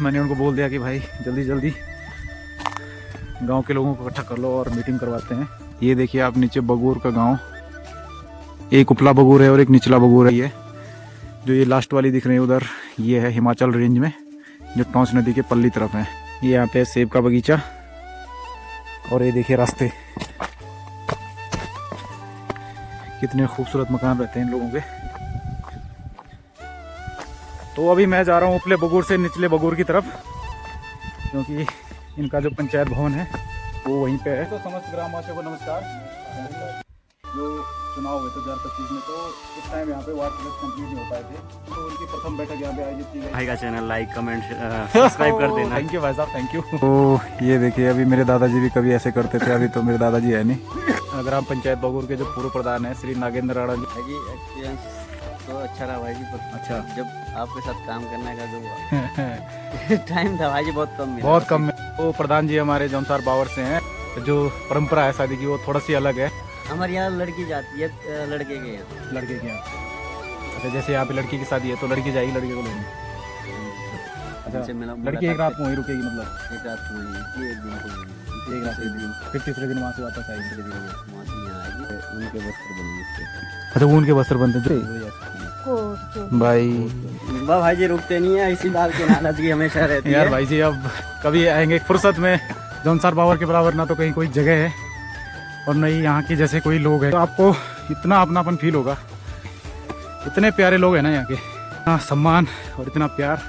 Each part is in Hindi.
मैंने उनको बोल दिया कि भाई जल्दी जल्दी गांव के लोगों को इकट्ठा कर लो और मीटिंग करवाते हैं। ये देखिए आप नीचे बगूर का गांव, एक उपला बगूर है और एक निचला बगूर है। ये जो ये लास्ट वाली दिख रही है उधर, ये है हिमाचल रेंज में, जो टॉन्स नदी के पल्ली तरफ है। ये यहाँ पे सेब का बगीचा और ये देखिए रास्ते, कितने खूबसूरत मकान रहते हैं इन लोगों के। तो अभी मैं जा रहा हूँ उपले बगूर से निचले बगूर की तरफ, क्योंकि इनका जो पंचायत भवन है वो वहीं पे है। तो समस्त ग्रामवासियों को नमस्कार। जो चुनाव हुए थे 2025 में, तो उस टाइम यहाँ पे वार्ड सदस्य कंप्लीट नहीं हो पाए थे, तो उनकी प्रथम बैठक यहाँ पे आयोजित की गई। भाई का चैनल लाइक कमेंट सब्सक्राइब कर देना। थैंक यू भाई साहब, थैंक यू। तो ये देखिए अभी मेरे दादाजी भी कभी ऐसे करते थे, अभी तो मेरे दादाजी है नहीं। ग्राम पंचायत बगूर के जो पूर्व प्रधान है श्री नागेंद्र राणा जी। एक्सपीरियंस तो अच्छा रहा भाई जी। अच्छा, जब आपके साथ काम करने का जो टाइम था भाई जी बहुत कम मिला, बहुत कम है। तो प्रधान जी हमारे जौनसार बावर से हैं। जो परंपरा है शादी की वो थोड़ा सी अलग है। हमारे यहाँ लड़की जाती है लड़के के यहाँ। लड़के के यहाँ, अच्छा जैसे यहाँ पे लड़की की शादी है तो लड़की जाएगी लड़के को लेने। अच्छा, लड़की एक रात में वहीं रुकेगी, मतलब एक रात को एक दिन को एक रात, एक दिन, फिर तीसरे दिन वहाँ से वापस आएगी। वहाँ से यहाँ आएगी, उनके वस्त्र बनेंगे। अच्छा, वो उनके वस्त्र बनते थे भाई। वाह भाई जी रुकते नहीं है, इसी बात की नाराजगी हमेशा रहती है यार भाई जी अब कभी आएंगे फुर्सत में। जौनसार बावर के बराबर ना तो कहीं कोई जगह है और न ही यहाँ के जैसे कोई लोग हैं, तो आपको इतना अपनापन फील होगा। इतने प्यारे लोग हैं ना यहाँ के, इतना सम्मान और इतना प्यार,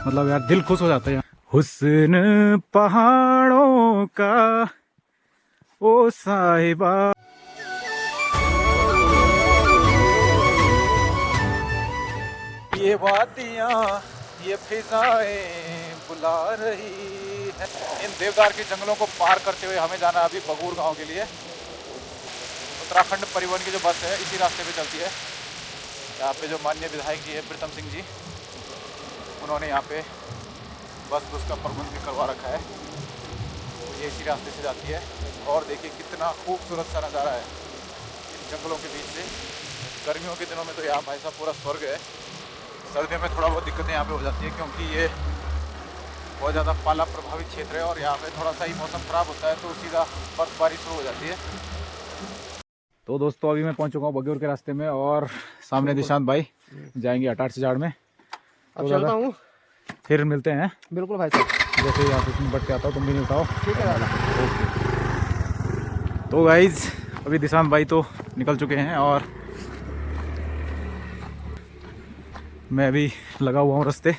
मतलब यार दिल खुश हो जाता है। हुस्न पहाड़ों का ओ साहिबा, ये वादियाँ ये फिजाएं बुला रही है। इन देवदार के जंगलों को पार करते हुए हमें जाना है अभी बगूर गांव के लिए। उत्तराखंड परिवहन की जो बस है इसी रास्ते पे चलती है। यहाँ पे जो माननीय विधायक जी है प्रीतम सिंह जी, उन्होंने यहाँ पे बस का प्रबंध भी करवा रखा है। तो ये इसी रास्ते से जाती है और देखिए कितना खूबसूरत सा नज़ारा है इन जंगलों के बीच से। गर्मियों के दिनों में तो यहाँ भाई साहब पूरा स्वर्ग है। सर्दियों में थोड़ा बहुत दिक्कतें यहाँ पे हो जाती है, क्योंकि ये बहुत ज़्यादा पाला प्रभावित क्षेत्र है और यहाँ पे थोड़ा सा ही मौसम ख़राब होता है तो सीधा बर्फबारी शुरू हो जाती है। तो दोस्तों अभी मैं पहुँच चुका हूँ बगूर के रास्ते में और सामने दिशांत भाई जाएंगे 88 जाड़ में। तो चलता हूँ, फिर मिलते हैं। बिल्कुल भाई साहब, जैसे यहाँ से बढ़ के आता हो तुम भी मिलता हो। ठीक है दादा। ओके। तो गाइज अभी दिशांत भाई तो निकल चुके हैं और मैं भी लगा हुआ हूँ रास्ते।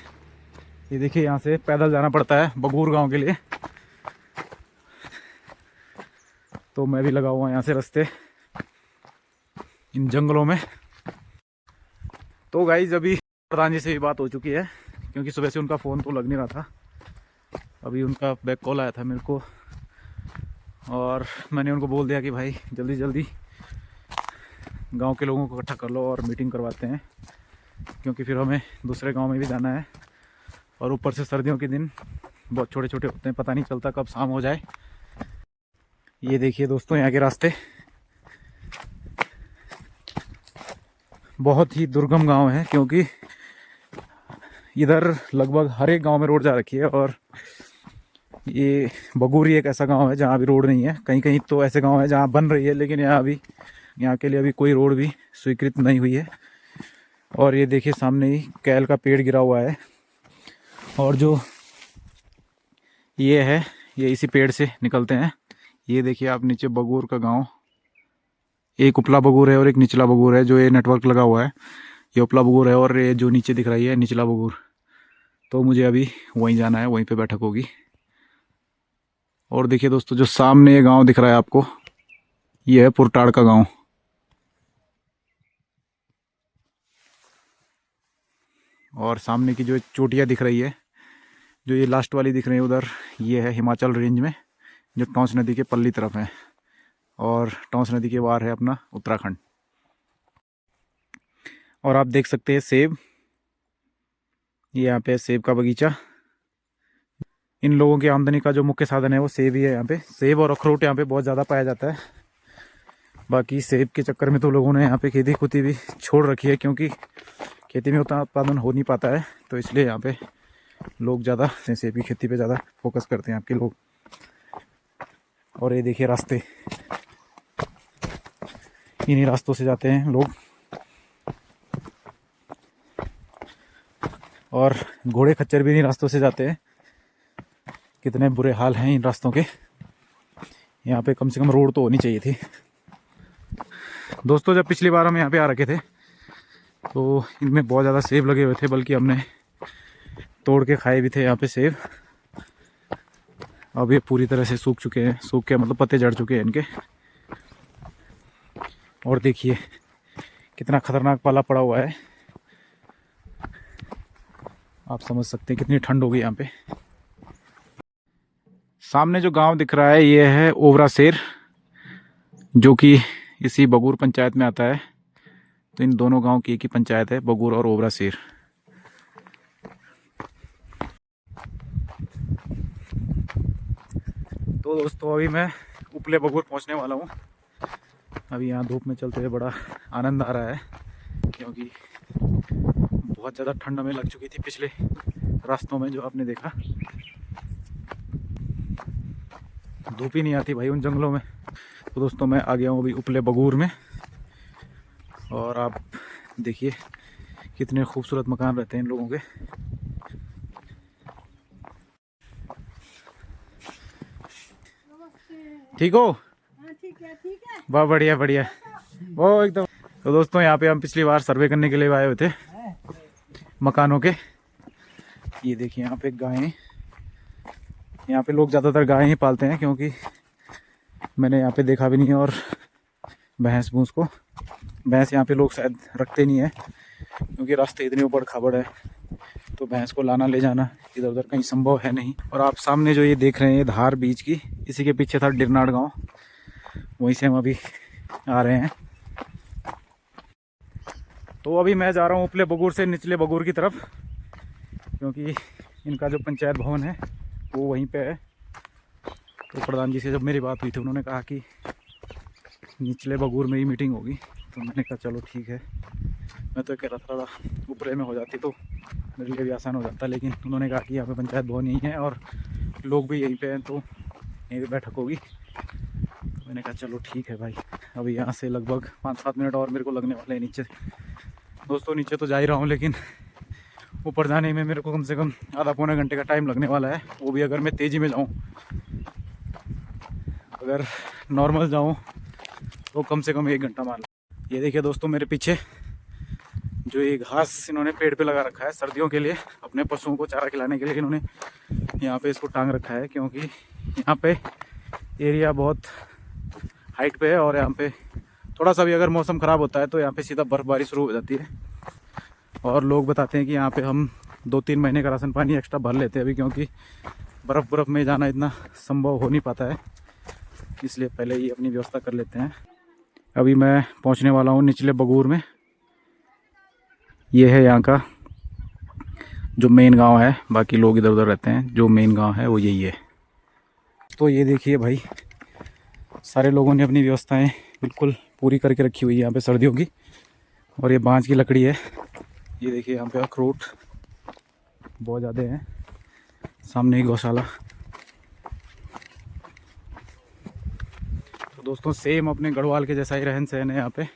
ये देखिए यहाँ से पैदल जाना पड़ता है बगूर गांव के लिए, तो मैं भी लगा हुआ यहाँ से रास्ते इन जंगलों में। तो गाइज अभी प्रधान जी से भी बात हो चुकी है, क्योंकि सुबह से उनका फ़ोन तो लग नहीं रहा था। अभी उनका बैक कॉल आया था मेरे को और मैंने उनको बोल दिया कि भाई जल्दी जल्दी गांव के लोगों को इकट्ठा कर लो और मीटिंग करवाते हैं, क्योंकि फिर हमें दूसरे गांव में भी जाना है। और ऊपर से सर्दियों के दिन बहुत छोटे छोटे होते हैं, पता नहीं चलता कब शाम हो जाए। ये देखिए दोस्तों यहाँ के रास्ते, बहुत ही दुर्गम गांव है, क्योंकि इधर लगभग हर एक गांव में रोड जा रखी है। और ये बगूर ही एक ऐसा गांव है जहाँ अभी रोड नहीं है। कहीं कहीं तो ऐसे गांव है जहाँ बन रही है, लेकिन यहाँ के लिए अभी कोई रोड भी स्वीकृत नहीं हुई है। और ये देखिए सामने ही कैल का पेड़ गिरा हुआ है, और जो ये है ये इसी पेड़ से निकलते हैं। ये देखिए आप नीचे बगूर का गांव, एक उपला बगूर है और एक निचला बगूर है। जो ये नेटवर्क लगा हुआ है ये उपला बगूर है और ये जो नीचे दिख रही है निचला बगूर। तो मुझे अभी वहीं जाना है, वहीं पे बैठक होगी। और देखिए दोस्तों जो सामने ये गाँव दिख रहा है आपको, ये है पुरटाड़ का गाँव। और सामने की जो चोटियाँ दिख रही है, जो ये लास्ट वाली दिख रही है उधर, ये है हिमाचल रेंज में, जो टॉन्स नदी के पल्ली तरफ है। और टॉन्स नदी के बाहर है अपना उत्तराखंड। और आप देख सकते हैं सेब, ये यहाँ पे सेब का बगीचा। इन लोगों की आमदनी का जो मुख्य साधन है वो सेब ही है। यहाँ पे सेब और अखरोट यहाँ पे बहुत ज़्यादा पाया जाता है। बाकी सेब के चक्कर में तो लोगों ने यहाँ पे खेती खुती भी छोड़ रखी है, क्योंकि खेती में उतना उत्पादन हो नहीं पाता है, तो इसलिए यहाँ पे लोग ज़्यादा सेब की खेती पे ज़्यादा फोकस करते हैं आपके लोग। और ये देखिए रास्ते, इन्हीं रास्तों से जाते हैं लोग। और घोड़े खच्चर भी इन्हीं रास्तों से जाते हैं। कितने बुरे हाल हैं इन रास्तों के। यहाँ पे कम से कम रोड तो होनी चाहिए थी। दोस्तों, जब पिछली बार हम यहाँ पे आ रखे थे तो इनमें बहुत ज़्यादा सेब लगे हुए थे, बल्कि हमने तोड़ के खाए भी थे यहाँ पे सेब। अब ये पूरी तरह से सूख चुके हैं, सूख के मतलब पत्ते झड़ चुके हैं इनके। और देखिए कितना खतरनाक पाला पड़ा हुआ है, आप समझ सकते हैं कितनी ठंड होगी यहाँ पे। सामने जो गांव दिख रहा है ये है ओवरा शेर, जो कि इसी बगूर पंचायत में आता है। तो इन दोनों गांव की एक ही पंचायत है, बगूर और ओवरा शेर। तो दोस्तों, अभी मैं उपले बगूर पहुंचने वाला हूं। अभी यहाँ धूप में चलते हुए बड़ा आनंद आ रहा है, क्योंकि बहुत ज़्यादा ठंड हमें लग चुकी थी पिछले रास्तों में, जो आपने देखा। धूप ही नहीं आती भाई उन जंगलों में। तो दोस्तों, मैं आ गया हूँ अभी उपले बगूर में। और आप देखिए कितने खूबसूरत मकान रहते हैं इन लोगों के। ठीक हो? ठीक है। वाह, बढ़िया बढ़िया, वो एकदम। तो दोस्तों, यहाँ पे हम पिछली बार सर्वे करने के लिए आए हुए थे मकानों के। ये देखिए यहाँ पे गायें, यहाँ पे लोग ज़्यादातर गायें ही पालते हैं, क्योंकि मैंने यहाँ पे देखा भी नहीं है। और भैंस भूंस को, भैंस यहाँ पे लोग शायद रखते नहीं है, क्योंकि रास्ते इतने ऊबड़ खाबड़ है, तो भैंस को लाना ले जाना इधर उधर कहीं संभव है नहीं। और आप सामने जो ये देख रहे हैं, ये धार बीच की, इसी के पीछे था डिरनाड़ गांव, वहीं से हम अभी आ रहे हैं। तो अभी मैं जा रहा हूँ उपले बगूर से निचले बगूर की तरफ, क्योंकि इनका जो पंचायत भवन है वो वहीं पे है। तो प्रधान जी से जब मेरी बात हुई थी, उन्होंने कहा कि निचले बगूर में ही मीटिंग होगी। तो मैंने कहा चलो ठीक है। मैं तो कह रहा था ऊपरे में हो जाती तो मेरे लिए भी आसान हो जाता, लेकिन उन्होंने कहा कि यहाँ पे पंचायत भवन यहीं है और लोग भी यहीं पे हैं, तो यहीं पे बैठक होगी। तो मैंने कहा चलो ठीक है भाई। अभी यहाँ से लगभग 5-7 मिनट और मेरे को लगने वाले हैं नीचे। दोस्तों, नीचे तो जा ही रहा हूँ, लेकिन ऊपर जाने में मेरे को कम से कम आधा पौने घंटे का टाइम लगने वाला है, वो भी अगर मैं तेज़ी में जाऊँ। अगर नॉर्मल जाऊँ तो कम से कम 1 घंटा मान लो। ये देखिए दोस्तों, मेरे पीछे जो ये घास इन्होंने पेड़ पे लगा रखा है सर्दियों के लिए, अपने पशुओं को चारा खिलाने के लिए इन्होंने यहाँ पे इसको टांग रखा है, क्योंकि यहाँ पे एरिया बहुत हाइट पे है। और यहाँ पे थोड़ा सा भी अगर मौसम ख़राब होता है तो यहाँ पे सीधा बर्फ़बारी शुरू हो जाती है। और लोग बताते हैं कि यहाँ पे हम 2-3 महीने का राशन पानी एक्स्ट्रा भर लेते हैं अभी, क्योंकि बर्फ़ में जाना इतना संभव हो नहीं पाता है, इसलिए पहले ही अपनी व्यवस्था कर लेते हैं। अभी मैं पहुँचने वाला हूँ निचले बगूर में। ये है यहाँ का जो मेन गांव है, बाकी लोग इधर उधर रहते हैं। जो मेन गांव है वो यही है। तो ये देखिए भाई, सारे लोगों ने अपनी व्यवस्थाएं बिल्कुल पूरी करके रखी हुई है यहाँ पे सर्दियों की। और ये बांज की लकड़ी है। ये देखिए यहाँ पे अखरोट बहुत ज़्यादा हैं, सामने ही गौशाला। तो दोस्तों, सेम अपने गढ़वाल के जैसा ही रहन सहन है यहाँ पे,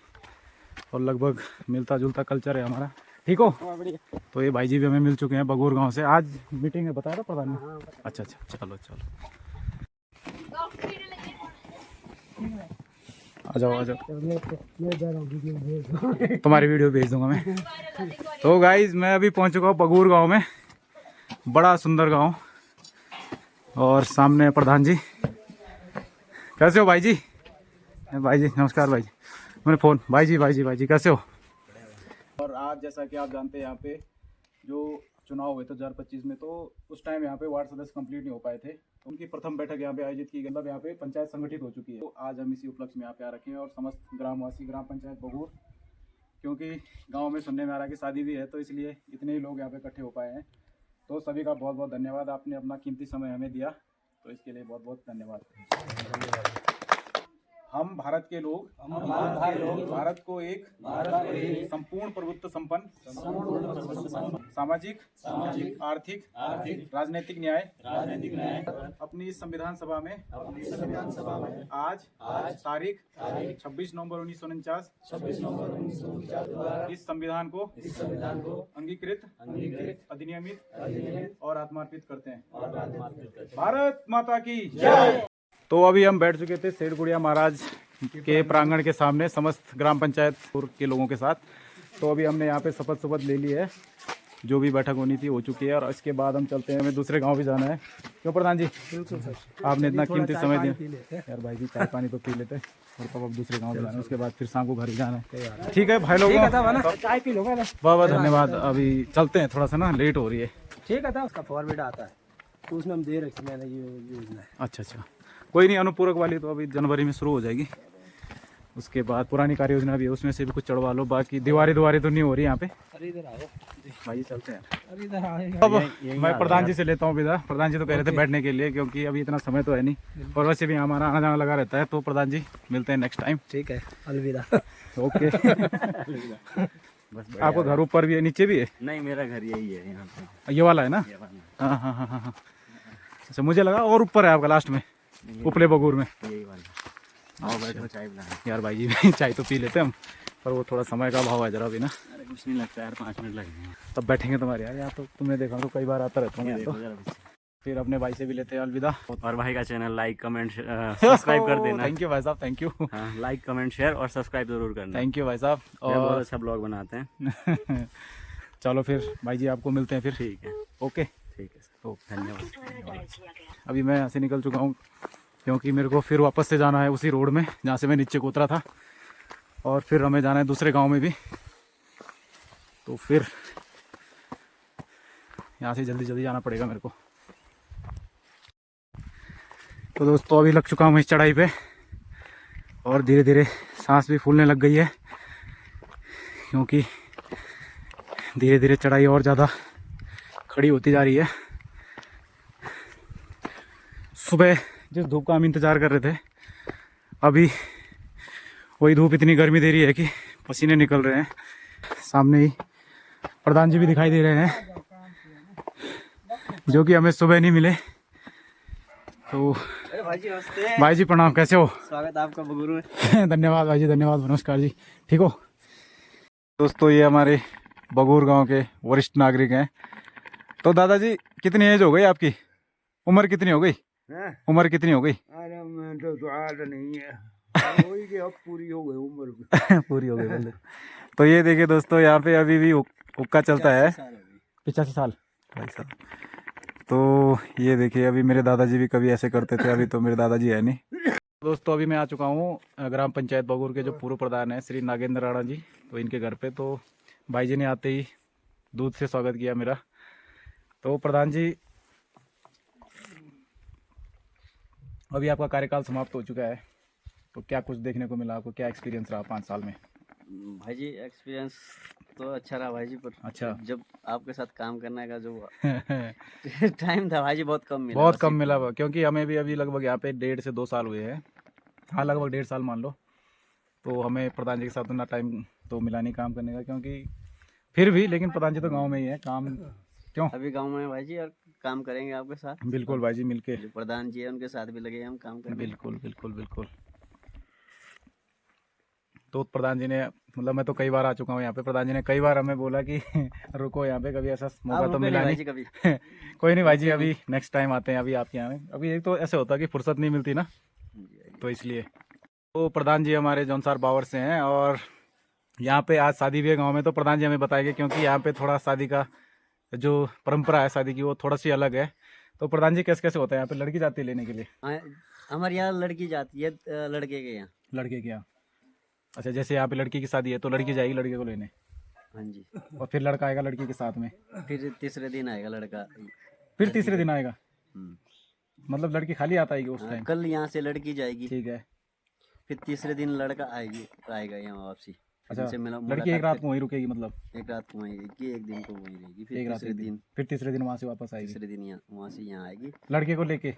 और लगभग मिलता जुलता कल्चर है हमारा। ठीक हो? बढ़िया। तो ये भाई जी भी हमें मिल चुके हैं बगूर गांव से। आज मीटिंग है, बताया था प्रधान ने? अच्छा, चलो आ जाओ। तुम्हारी वीडियो भेज दूंगा मैं। तो गाइज, मैं अभी पहुंच चुका हूँ बगूर गांव में। बड़ा सुंदर गांव। और सामने प्रधान जी। कैसे हो भाई जी? भाई जी नमस्कार। भाई जी, मैंने फ़ोन। भाई जी कैसे हो? और आज जैसा कि आप जानते हैं, यहाँ पे जो चुनाव हुए थे 2025 में, तो उस टाइम यहाँ पे वार्ड सदस्य कंप्लीट नहीं हो पाए थे, तो उनकी प्रथम बैठक यहाँ पे आयोजित की गई। मतलब यहाँ पे पंचायत संगठित हो चुकी है। तो आज हम इसी उपलक्ष्य में यहाँ पे आ रखे हैं, और समस्त ग्रामवासी, ग्राम पंचायत बगूर, क्योंकि गाँव में सुनने में आ रहा है कि शादी भी है, तो इसलिए इतने ही लोग यहाँ पे इकट्ठे हो पाए हैं। तो सभी का बहुत बहुत धन्यवाद, आपने अपना कीमती समय हमें दिया, तो इसके लिए बहुत बहुत धन्यवाद। हम भारत के लोग भारत को एक संपूर्ण प्रभुत्व संपन्न सामाजिक आर्थिक राजनीतिक न्याय अपनी इस संविधान सभा में आज तारीख 26 नवंबर 1949 इस संविधान को अंगीकृत अधिनियमित और आत्मार्पित करते हैं। भारत माता की जय। तो अभी हम बैठ चुके थे सेठ गुड़िया महाराज के प्रांगण के सामने समस्त ग्राम पंचायत के लोगों के साथ। तो अभी हमने यहाँ पे शपथ ले ली है, जो भी बैठक होनी थी हो चुकी है, और इसके बाद हम चलते हैं, हमें दूसरे गांव भी जाना है। क्यों प्रधान जी? बिल्कुल सर, आपने इतना कीमती समय दिया यार। भाई जी चाय पानी तो पी लेते हैं, और तब अब दूसरे गाँव जाना है, उसके बाद फिर शाम को घर ही जाना है। ठीक है भाई लोग, चाय पी लो। बहुत धन्यवाद। अभी चलते हैं, थोड़ा सा ना लेट हो रही है। ठीक है था, उसका फॉर्मेट आता है तो उसमें हम दे रखे मैंने ये योजना है। अच्छा, कोई नहीं, अनुपूरक वाली तो अभी जनवरी में शुरू हो जाएगी। उसके बाद पुरानी कार्य योजना भी है, उसमें से भी कुछ चढ़वा लो। बाकी दीवारी तो नहीं हो रही यहाँ पे। अरे इधर आओ भाई चलते हैं। अरे इधर आओ। अब मैं प्रधान जी से लेता हूँ विदा। प्रधान जी तो कह रहे थे बैठने के लिए, क्योंकि अभी इतना समय तो है नहीं, और वैसे भी हमारा आना जाना लगा रहता है। तो प्रधान जी मिलते हैं नेक्स्ट टाइम। ठीक है, अलविदा। ओके। आपको घर ऊपर भी है, नीचे भी है? नहीं, मेरा घर यही है, यहाँ पे ये वाला है ना? हाँ। अच्छा, मुझे लगा और ऊपर है आपका लास्ट में, उपले बगूर में। यही वाला। आओ बैठो, चाय पिलाएं। यार भाई जी चाय तो पी लेते हम, पर वो थोड़ा समय का अभाव है जरा भी ना। अरे कुछ नहीं लगता यार, 5 मिनट लगेंगे तब बैठेंगे तुम्हारे यार। यहाँ तो तुमने देखा तो कई बार आता रहता हूँ मैं तो। फिर अपने भाई से भी लेते हैं अलविदा। और भाई का चैनल लाइक कमेंट सब्सक्राइब कर देना। थैंक यू भाई साहब, थैंक यू। हाँ, लाइक कमेंट शेयर और सब्सक्राइब जरूर करना। थैंक यू भाई साहब। और बहुत और अच्छा ब्लॉग बनाते हैं। चलो फिर भाई जी आपको मिलते हैं फिर। ठीक है, ओके, ठीक है सर, धन्यवाद। अभी मैं यहाँ से निकल चुका हूँ, क्योंकि मेरे को फिर वापस से जाना है उसी रोड में जहाँ से मैं नीचे को उतरा था, और फिर हमें जाना है दूसरे गांव में भी। तो फिर यहाँ से जल्दी जाना पड़ेगा मेरे को। तो दोस्तों अभी लग चुका हूँ इस चढ़ाई पे, और धीरे धीरे सांस भी फूलने लग गई है, क्योंकि धीरे धीरे चढ़ाई और ज़्यादा खड़ी होती जा रही है। सुबह जिस धूप का हम इंतज़ार कर रहे थे, अभी वही धूप इतनी गर्मी दे रही है कि पसीने निकल रहे हैं। सामने ही प्रधान जी भी दिखाई दे रहे हैं, जो कि हमें सुबह नहीं मिले। तो भाई जी नमस्ते। भाई जी प्रणाम, कैसे हो? स्वागत आपका बगुरु में। धन्यवाद भाई जी, धन्यवाद, नमस्कार जी। ठीक हो दोस्तों? ये हमारे बगूर गांव के वरिष्ठ नागरिक हैं। तो दादाजी कितनी एज हो गई आपकी? उम्र कितनी हो गई? उम्र कितनी हो गई? अरे मैं तो आज नहीं है, वही कि अब पूरी हो गई उम्र। पूरी हो गई बोले। तो ये देखिए दोस्तों, यहाँ पे अभी भी हुक्का चलता है। 85 साल भाई साहब। तो ये देखिए, अभी मेरे दादाजी भी कभी ऐसे करते थे, अभी तो मेरे दादाजी है नहीं। दोस्तों अभी मैं आ चुका हूँ ग्राम पंचायत बगूर के जो पूर्व प्रधान हैं श्री नागेंद्र राणा जी, तो इनके घर पे। तो भाई जी ने आते ही दूध से स्वागत किया मेरा। तो प्रधान जी अभी आपका कार्यकाल समाप्त हो चुका है, तो क्या कुछ देखने को मिला आपको? क्या एक्सपीरियंस रहा 5 साल में? भाई जी एक्सपीरियंस तो अच्छा रहा भाई जी, पर अच्छा। जब आपके साथ काम करने का जो टाइम था भाई जी, बहुत कम मिला। बहुत कम मिला, क्योंकि हमें भी अभी लगभग यहाँ पे 1.5 से 2 साल हुए हैं। हाँ, लगभग 1.5 साल मान लो। तो हमें प्रधान जी के साथ उतना टाइम तो मिला नहीं काम करने का, क्योंकि फिर भी, लेकिन प्रधान जी तो गाँव में ही है काम। क्यों? अभी गांव में भाई जी, और काम करेंगे आपके साथ। बिल्कुल भाई जी, मिलके। जो प्रधान जी है उनके साथ भी लगे हैं हम काम करने। बिल्कुल। तो प्रधान जी ने, मतलब मैं तो कई बार आ चुका हूँ यहाँ पे, प्रधान जी ने कई बार हमें बोला कि रुको यहाँ पे, कभी ऐसा मौका तो मिला नहीं। कभी कोई नहीं भाई जी, अभी नेक्स्ट टाइम आते हैं अभी आपके यहाँ में। अभी एक तो ऐसे होता है कि फुर्सत नहीं मिलती ना, तो इसलिए। तो प्रधान जी हमारे जौनसार बावर से हैं, और यहाँ पे आज शादी भी है गाँव में। तो प्रधान जी हमें बताएंगे, क्योंकि यहाँ पे थोड़ा शादी का जो परंपरा है शादी की, वो थोड़ा सी अलग है। तो प्रधान जी कैसे होता है यहाँ पे? लड़की जाती है लेने के लिए? हमारे यहाँ लड़की जाती है लड़के के यहाँ। लड़के के यहाँ? अच्छा, जैसे यहाँ पे लड़की की शादी है तो लड़की जाएगी लड़के को लेने? हाँ जी। और फिर लड़का आएगा लड़की के साथ में? फिर तीसरे दिन आएगा लड़का। फिर तीसरे दिन आएगा? मतलब लड़की खाली आता है उस टाइम? कल यहाँ से लड़की जाएगी, ठीक है। फिर तीसरे दिन लड़का आएगा यहाँ वापसी। अच्छा, लड़की एक रात को वहीं रुकेगी? मतलब एक रात को वहीं रहेगी, एक दिन को वहीं रहेगी, फिर एक रात फिर तीसरे दिन वहाँ से वापस आएगी? तीसरे दिन वहाँ से यहाँ आएगी लड़के को लेके?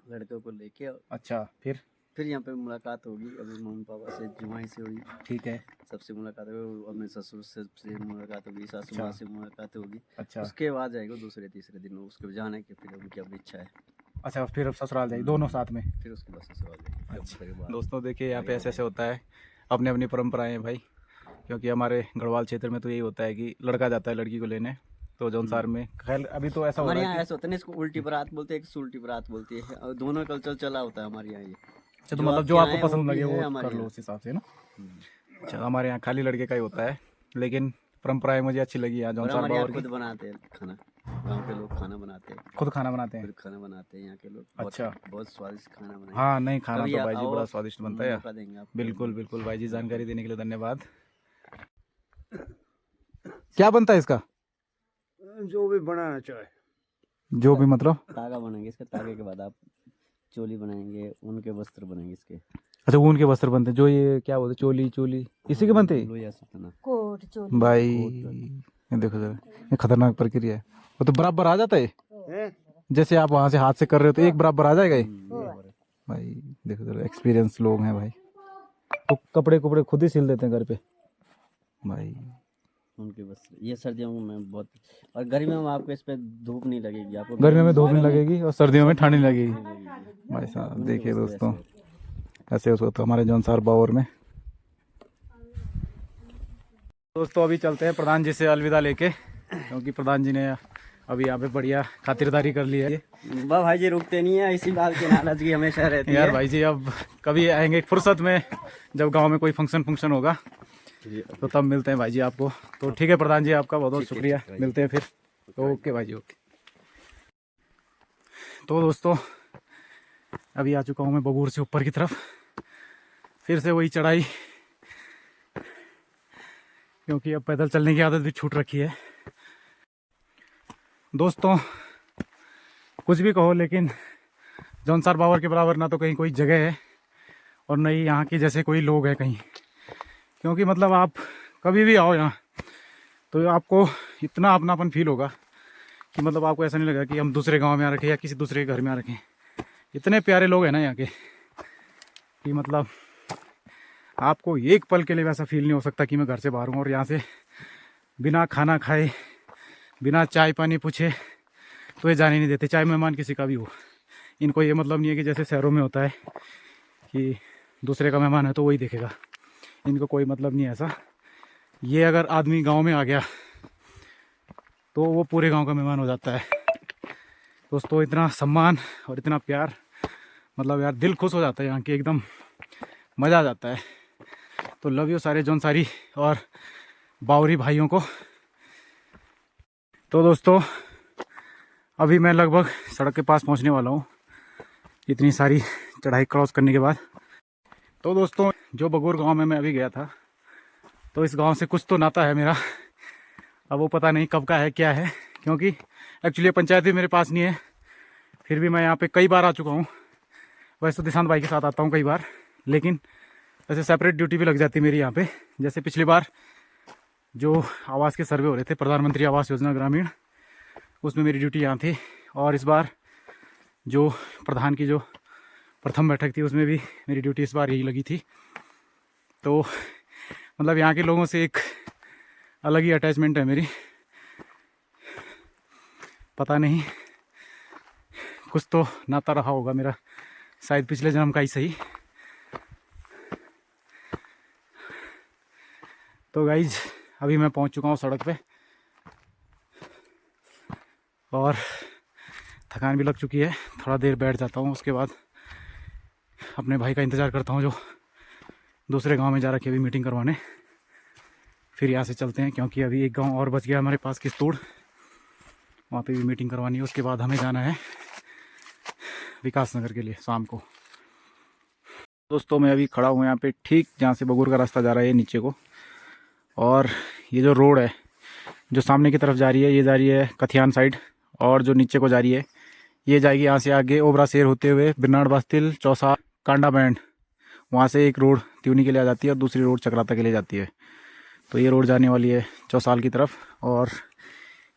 लड़के को लेके। अच्छा, फिर फिर यहाँ पे मुलाकात होगी। अभी मम्मी पापा से जुमाई से हुई, ठीक है। सबसे मुलाकात होगी, और मेरे ससुर से मुलाकात होगी, सासू अच्छा। माँ से मुलाकात होगी। अच्छा उसके बाद जाएगा दूसरे तीसरे दिन उसके जाने के, फिर उनकी अब इच्छा है, अच्छा, फिर अब ससुराल जाएगी दोनों साथ में। फिर उसके बाद ससुराल जाएगी। अच्छा। फिर बाद दोस्तों देखिए यहाँ पे ऐसे ऐसे होता है, अपनी अपनी परंपराएं हैं भाई। क्योंकि हमारे गढ़वाल क्षेत्र में तो यही होता है कि लड़का जाता है लड़की को लेने, तो जौनसार में खैर अभी तो ऐसा हो हमारे रहा यहाँ है ऐसा होता है ना, इसको उल्टी बारात बोलते हैं, एक उल्टी बारात बोलती है, और दोनों कल्चर चला होता है हमारे यहाँ ये। कि तो मतलब जो आपके आपको यहाँ है, पसंद भी लगे है वो हमारे कर लो यहाँ। उस हिसाब से ना। अच्छा, हमारे यहाँ खाली लड़के का ही होता है, लेकिन परंपराएं मुझे अच्छी लगी यहाँ और जौनसार हमारे यहाँ बावर की। खुद बनाते हैं खाना, गांव के लोग खाना बनाते हैं, खुद खाना बनाते हैं। खुद खाना बनाते हैं यहाँ के लोग। अच्छा। बहुत स्वादिष्ट खाना बनाते हैं। हाँ नहीं, खाना कभी तो भाई जी आओ, बड़ा स्वादिष्ट बनता है। मौका देंगे आपको। बिल्कुल बिल्कुल भाई जी, जानकारी देने के लिए धन्यवाद। क्या बनता है इसका? जो भी बनाना चाहे। जो भी मतलब। तागा बनाएंगे इसके, तागे के बाद आप चोली बनाएंगे, उनके वस्त्र बनेंगे इसके। अच्छा, ऊन के वस्त्र बनते हैं, जो ये क्या बोलते हैं, चोली चोली इसी के बनते हैं लोया सुतना। कोट चोली भाई। ये देखो जरा, ये खतरनाक प्रक्रिया है। वो तो बराबर आ जाता है, हैं? जैसे आप वहां से हाथ से कर रहे हो तो एक बराबर आ जाएगा ये। भाई देखो जरा, एक्सपीरियंस लोग हैं भाई। तो कपड़े कुपड़े खुद ही सिल देते हैं घर पे भाई। उनके वस्त्र ये सर्दियों में बहुत, और गर्मियों में आपको इस पे धूप नहीं लगेगी, आपको गर्मियों में धूप नहीं लगेगी और सर्दियों में ठंड नहीं लगेगी। भाई साहब देखिए दोस्तों, ऐसे होता हमारे जौनसार बावर में। दोस्तों अभी चलते हैं प्रधान जी से अलविदा लेके, क्योंकि प्रधान जी ने अभी यहाँ पे बढ़िया खातिरदारी कर ली है। वाह भाई जी रुकते नहीं है, इसी बात की नाराजगी हमेशा रहती है। यार भाई जी अब कभी आएंगे फुर्सत में, जब गांव में कोई फंक्शन होगा तो तब मिलते हैं भाई जी आपको। तो ठीक है प्रधान जी, आपका बहुत बहुत शुक्रिया, मिलते हैं फिर। ओके भाई जी, ओके। तो दोस्तों अभी आ चुका हूँ मैं बबूर से ऊपर की तरफ, फिर से वही चढ़ाई, क्योंकि अब पैदल चलने की आदत भी छूट रखी है। दोस्तों कुछ भी कहो, लेकिन जौनसार बावर के बराबर ना तो कहीं कोई जगह है और न ही यहाँ के जैसे कोई लोग हैं कहीं। क्योंकि मतलब आप कभी भी आओ यहाँ तो आपको इतना अपनापन फील होगा कि मतलब आपको ऐसा नहीं लगेगा कि हम दूसरे गांव में आ रखे या किसी दूसरे के घर में आ रखे। इतने प्यारे लोग हैं ना यहाँ के कि मतलब आपको एक पल के लिए वैसा फील नहीं हो सकता कि मैं घर से बाहर हूँ। और यहाँ से बिना खाना खाए, बिना चाय पानी पूछे तो ये जाने नहीं देते, चाहे मेहमान किसी का भी हो। इनको ये मतलब नहीं है कि जैसे शहरों में होता है कि दूसरे का मेहमान है तो वही देखेगा, इनको कोई मतलब नहीं है ऐसा। ये अगर आदमी गांव में आ गया तो वो पूरे गांव का मेहमान हो जाता है। दोस्तों इतना सम्मान और इतना प्यार, मतलब यार दिल खुश हो जाता है यहाँ के, एकदम मज़ा आ जाता है। तो लव यू सारे जौनसारी और बावरी भाइयों को। तो दोस्तों अभी मैं लगभग सड़क के पास पहुँचने वाला हूँ, इतनी सारी चढ़ाई क्रॉस करने के बाद। तो दोस्तों जो बगूर गांव में मैं अभी गया था, तो इस गांव से कुछ तो नाता है मेरा। अब वो पता नहीं कब का है क्या है, क्योंकि एक्चुअली पंचायत भी मेरे पास नहीं है, फिर भी मैं यहाँ पे कई बार आ चुका हूँ। वैसे तो दिशांत भाई के साथ आता हूँ कई बार, लेकिन वैसे सेपरेट ड्यूटी भी लग जाती है मेरी यहाँ पे। जैसे पिछली बार जो आवास के सर्वे हो रहे थे, प्रधानमंत्री आवास योजना ग्रामीण, उसमें मेरी ड्यूटी यहाँ थी। और इस बार जो प्रधान की जो प्रथम बैठक थी उसमें भी मेरी ड्यूटी इस बार यही लगी थी। तो मतलब यहाँ के लोगों से एक अलग ही अटैचमेंट है मेरी, पता नहीं कुछ तो नाता रहा होगा मेरा, शायद पिछले जन्म का ही सही। तो गाइज अभी मैं पहुँच चुका हूँ सड़क पे और थकान भी लग चुकी है। थोड़ा देर बैठ जाता हूँ, उसके बाद अपने भाई का इंतज़ार करता हूँ जो दूसरे गांव में जा रखी है अभी मीटिंग करवाने। फिर यहाँ से चलते हैं, क्योंकि अभी एक गांव और बच गया हमारे पास, किस्तूड़, वहाँ पे भी मीटिंग करवानी है। उसके बाद हमें जाना है विकास नगर के लिए शाम को। दोस्तों मैं अभी खड़ा हूँ यहाँ पे ठीक जहाँ से बगूर का रास्ता जा रहा है नीचे को, और ये जो रोड है जो सामने की तरफ जा रही है ये जा रही है कथियान साइड, और जो नीचे को जा रही है ये जाएगी यहाँ से आगे ओबरा शेर होते हुए बिरनाड़ बास्तिल चौसा कांडा बैंड, वहाँ से एक रोड त्यूनी के लिए आ जाती है और दूसरी रोड चक्राता के लिए जाती है। तो ये रोड जाने वाली है चौसाल की तरफ और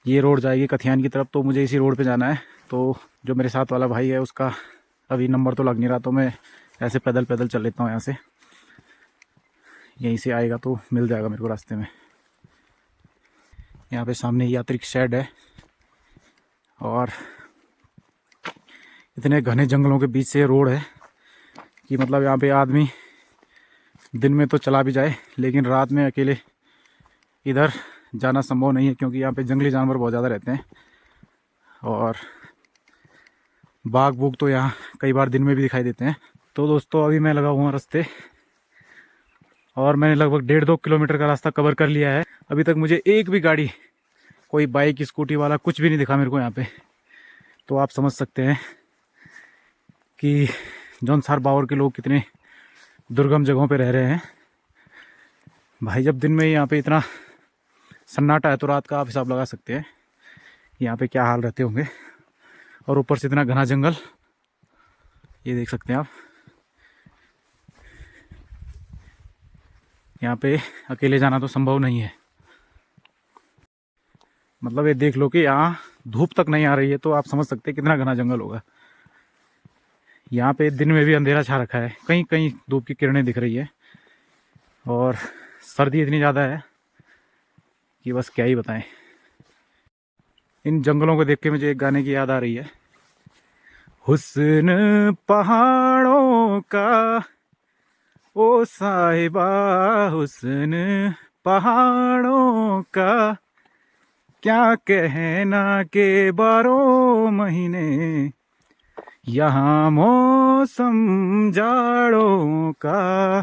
ये रोड जाएगी कथियान की तरफ। तो मुझे इसी रोड पे जाना है। तो जो मेरे साथ वाला भाई है उसका अभी नंबर तो लग नहीं रहा, तो मैं ऐसे पैदल पैदल चल लेता हूँ यहाँ से, यहीं से आएगा तो मिल जाएगा मेरे को रास्ते में। यहाँ पे सामने यात्री शेड है और इतने घने जंगलों के बीच से रोड है कि मतलब यहाँ पे आदमी दिन में तो चला भी जाए लेकिन रात में अकेले इधर जाना संभव नहीं है, क्योंकि यहाँ पे जंगली जानवर बहुत ज़्यादा रहते हैं और बाघ बूघ तो यहाँ कई बार दिन में भी दिखाई देते हैं। तो दोस्तों अभी मैं लगा हुआ रास्ते और मैंने लगभग 1.5-2 किलोमीटर का रास्ता कवर कर लिया है। अभी तक मुझे एक भी गाड़ी, कोई बाइक स्कूटी वाला कुछ भी नहीं दिखा मेरे को यहाँ पे। तो आप समझ सकते हैं कि जौनसार बावर के लोग कितने दुर्गम जगहों पे रह रहे हैं। भाई जब दिन में यहाँ पे इतना सन्नाटा है तो रात का आप हिसाब लगा सकते हैं यहाँ पे क्या हाल रहते होंगे। और ऊपर से इतना घना जंगल, ये देख सकते हैं आप। यहाँ पे अकेले जाना तो संभव नहीं है। मतलब ये देख लो कि यहाँ धूप तक नहीं आ रही है तो आप समझ सकते हैं कितना घना जंगल होगा। यहाँ पे दिन में भी अंधेरा छा रखा है, कहीं कहीं धूप की किरणें दिख रही है और सर्दी इतनी ज़्यादा है कि बस क्या ही बताएं। इन जंगलों को देख के मुझे एक गाने की याद आ रही है, हुस्न पहाड़ों का ओ साहिबा, हुस्न पहाड़ों का क्या कहना के 12 महीने यहाँ मौसम जाड़ों का।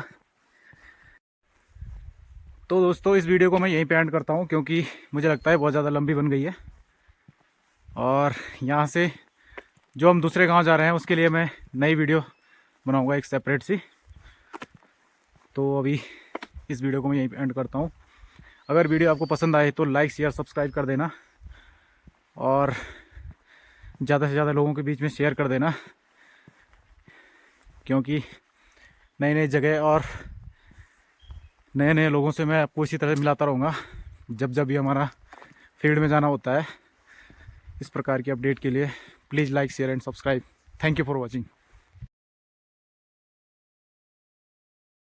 तो दोस्तों इस वीडियो को मैं यहीं पे एंड करता हूँ क्योंकि मुझे लगता है बहुत ज़्यादा लंबी बन गई है और यहाँ से जो हम दूसरे गांव जा रहे हैं उसके लिए मैं नई वीडियो बनाऊँगा एक सेपरेट सी। तो अभी इस वीडियो को मैं यहीं पे एंड करता हूँ। अगर वीडियो आपको पसंद आए तो लाइक शेयर सब्सक्राइब कर देना और ज़्यादा से ज़्यादा लोगों के बीच में शेयर कर देना, क्योंकि नई नई जगह और नए नए लोगों से मैं आपको इसी तरह मिलाता रहूँगा जब जब भी हमारा फील्ड में जाना होता है। इस प्रकार की अपडेट के लिए please like share and subscribe. Thank you for watching.